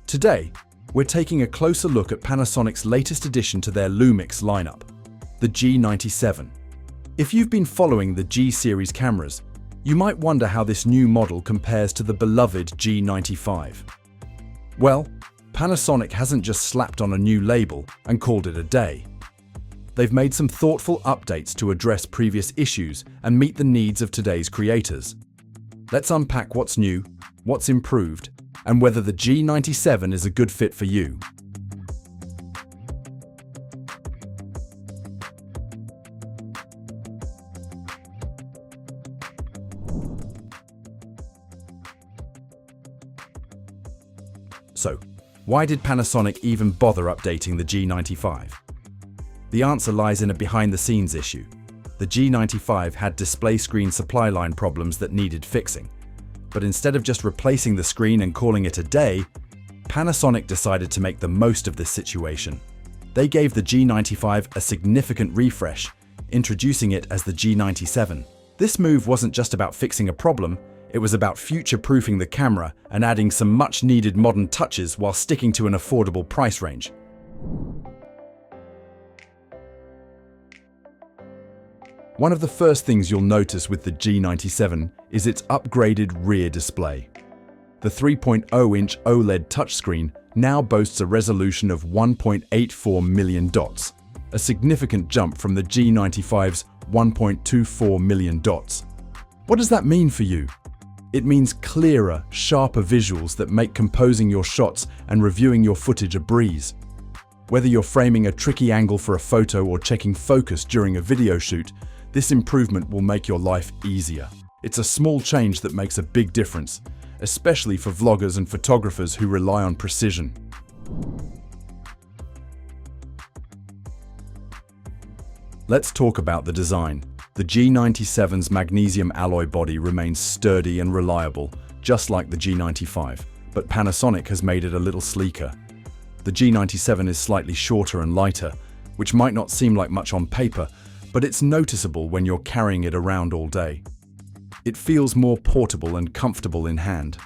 Today, we're taking a closer look at Panasonic's latest addition to their Lumix lineup, the G97. If you've been following the G series cameras, you might wonder how this new model compares to the beloved G95. Well, Panasonic hasn't just slapped on a new label and called it a day. They've made some thoughtful updates to address previous issues and meet the needs of today's creators. Let's unpack what's new, what's improved, and whether the G97 is a good fit for you. So, why did Panasonic even bother updating the G95? The answer lies in a behind-the-scenes issue. The G95 had display screen supply line problems that needed fixing. But instead of just replacing the screen and calling it a day, Panasonic decided to make the most of this situation. They gave the G95 a significant refresh, introducing it as the G97. This move wasn't just about fixing a problem, it was about future-proofing the camera and adding some much-needed modern touches while sticking to an affordable price range. One of the first things you'll notice with the G97 is its upgraded rear display. The 3.0-inch OLED touchscreen now boasts a resolution of 1.84 million dots, a significant jump from the G95's 1.24 million dots. What does that mean for you? It means clearer, sharper visuals that make composing your shots and reviewing your footage a breeze. Whether you're framing a tricky angle for a photo or checking focus during a video shoot, this improvement will make your life easier. It's a small change that makes a big difference, especially for vloggers and photographers who rely on precision. Let's talk about the design. The G97's magnesium alloy body remains sturdy and reliable, just like the G95, but Panasonic has made it a little sleeker. The G97 is slightly shorter and lighter, which might not seem like much on paper, but it's noticeable when you're carrying it around all day. It feels more portable and comfortable in hand.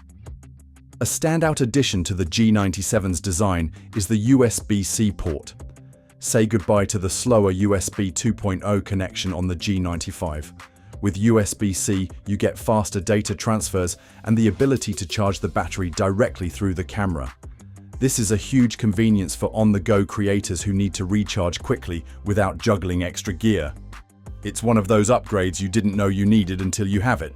A standout addition to the G97's design is the USB-C port. Say goodbye to the slower USB 2.0 connection on the G95. With USB-C, you get faster data transfers and the ability to charge the battery directly through the camera. This is a huge convenience for on-the-go creators who need to recharge quickly without juggling extra gear. It's one of those upgrades you didn't know you needed until you have it.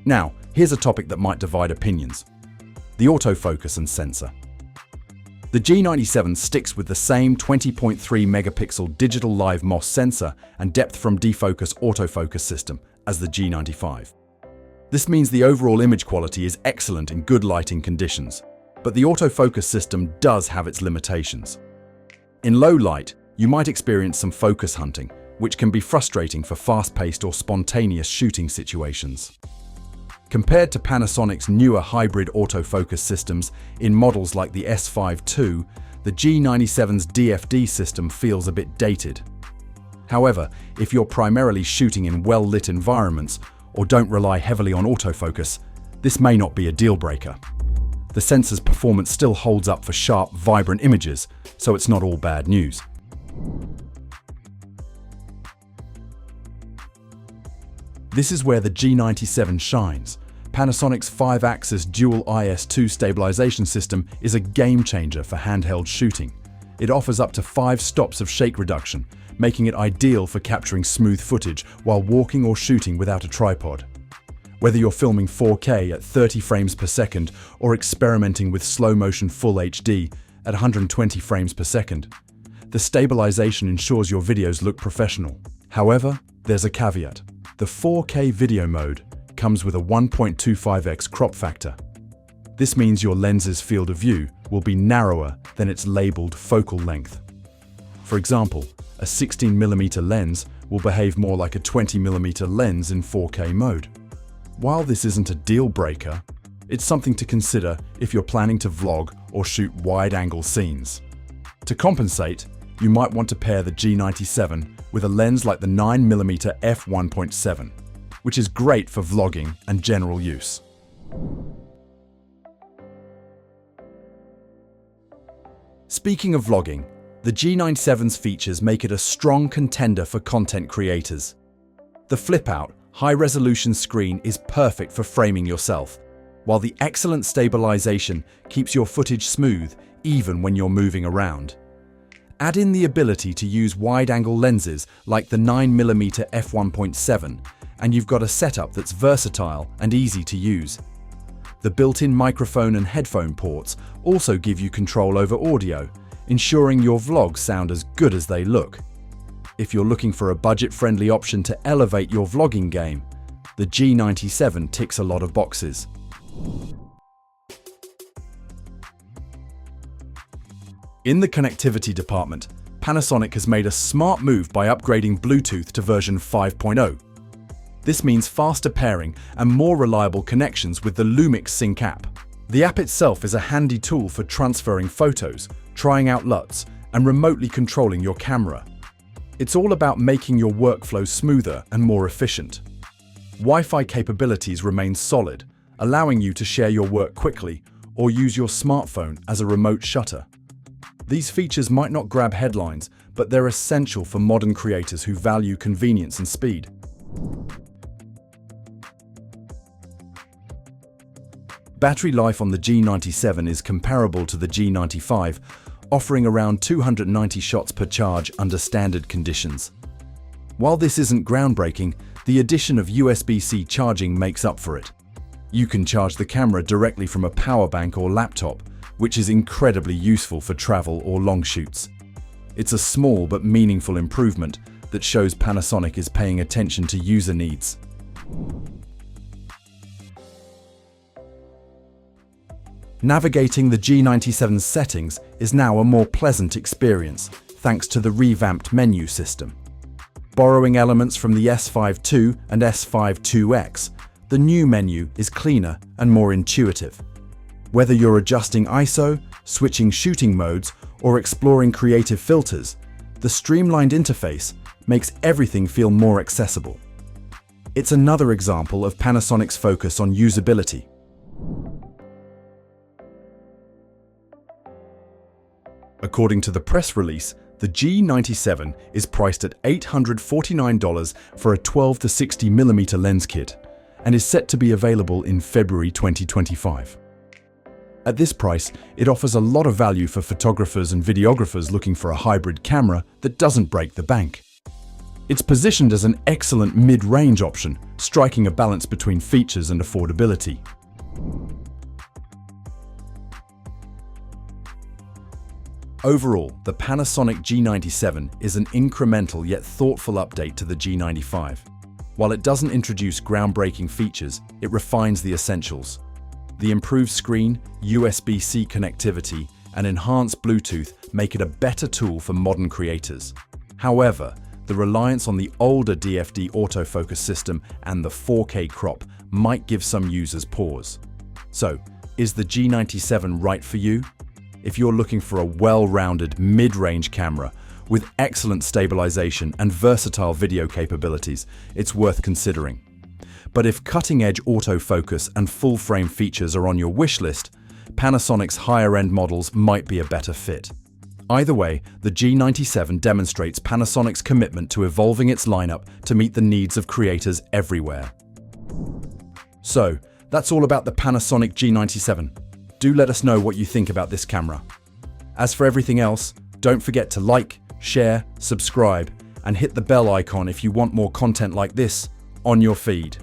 Now, here's a topic that might divide opinions: the autofocus and sensor. The G97 sticks with the same 20.3 megapixel digital live MOS sensor and depth from defocus autofocus system as the G95. This means the overall image quality is excellent in good lighting conditions, but the autofocus system does have its limitations. In low light, you might experience some focus hunting, which can be frustrating for fast-paced or spontaneous shooting situations. Compared to Panasonic's newer hybrid autofocus systems in models like the S5 II, the G97's DFD system feels a bit dated. However, if you're primarily shooting in well-lit environments or don't rely heavily on autofocus, this may not be a deal-breaker. The sensor's performance still holds up for sharp, vibrant images, so it's not all bad news. This is where the G97 shines. Panasonic's 5-axis dual IS2 stabilization system is a game-changer for handheld shooting. It offers up to 5 stops of shake reduction, making it ideal for capturing smooth footage while walking or shooting without a tripod. Whether you're filming 4K at 30 frames per second or experimenting with slow-motion Full HD at 120 frames per second, the stabilization ensures your videos look professional. However, there's a caveat. The 4K video mode comes with a 1.25x crop factor. This means your lens's field of view will be narrower than its labeled focal length. For example, a 16mm lens will behave more like a 20mm lens in 4K mode. While this isn't a deal breaker, it's something to consider if you're planning to vlog or shoot wide-angle scenes. To compensate, you might want to pair the G97 with a lens like the 9mm f1.7. which is great for vlogging and general use. Speaking of vlogging, the G97's features make it a strong contender for content creators. The flip-out, high-resolution screen is perfect for framing yourself, while the excellent stabilization keeps your footage smooth even when you're moving around. Add in the ability to use wide-angle lenses like the 9mm f1.7, and you've got a setup that's versatile and easy to use. The built-in microphone and headphone ports also give you control over audio, ensuring your vlogs sound as good as they look. If you're looking for a budget-friendly option to elevate your vlogging game, the G97 ticks a lot of boxes. In the connectivity department, Panasonic has made a smart move by upgrading Bluetooth to version 5.0. This means faster pairing and more reliable connections with the Lumix Sync app. The app itself is a handy tool for transferring photos, trying out LUTs, and remotely controlling your camera. It's all about making your workflow smoother and more efficient. Wi-Fi capabilities remain solid, allowing you to share your work quickly or use your smartphone as a remote shutter. These features might not grab headlines, but they're essential for modern creators who value convenience and speed. Battery life on the G97 is comparable to the G95, offering around 290 shots per charge under standard conditions. While this isn't groundbreaking, the addition of USB-C charging makes up for it. You can charge the camera directly from a power bank or laptop, which is incredibly useful for travel or long shoots. It's a small but meaningful improvement that shows Panasonic is paying attention to user needs. Navigating the G97's settings is now a more pleasant experience, thanks to the revamped menu system. Borrowing elements from the S5 II and S5 IIX, the new menu is cleaner and more intuitive. Whether you're adjusting ISO, switching shooting modes, or exploring creative filters, the streamlined interface makes everything feel more accessible. It's another example of Panasonic's focus on usability. According to the press release, the G97 is priced at $849 for a 12 to 60mm lens kit and is set to be available in February 2025. At this price, it offers a lot of value for photographers and videographers looking for a hybrid camera that doesn't break the bank. It's positioned as an excellent mid-range option, striking a balance between features and affordability. Overall, the Panasonic G97 is an incremental yet thoughtful update to the G95. While it doesn't introduce groundbreaking features, it refines the essentials. The improved screen, USB-C connectivity, and enhanced Bluetooth make it a better tool for modern creators. However, the reliance on the older DFD autofocus system and the 4K crop might give some users pause. So, is the G97 right for you? If you're looking for a well-rounded mid-range camera with excellent stabilization and versatile video capabilities, it's worth considering. But if cutting-edge autofocus and full-frame features are on your wish list, Panasonic's higher-end models might be a better fit. Either way, the G97 demonstrates Panasonic's commitment to evolving its lineup to meet the needs of creators everywhere. So, that's all about the Panasonic G97. Do let us know what you think about this camera. As for everything else, don't forget to like, share, subscribe, and hit the bell icon if you want more content like this on your feed.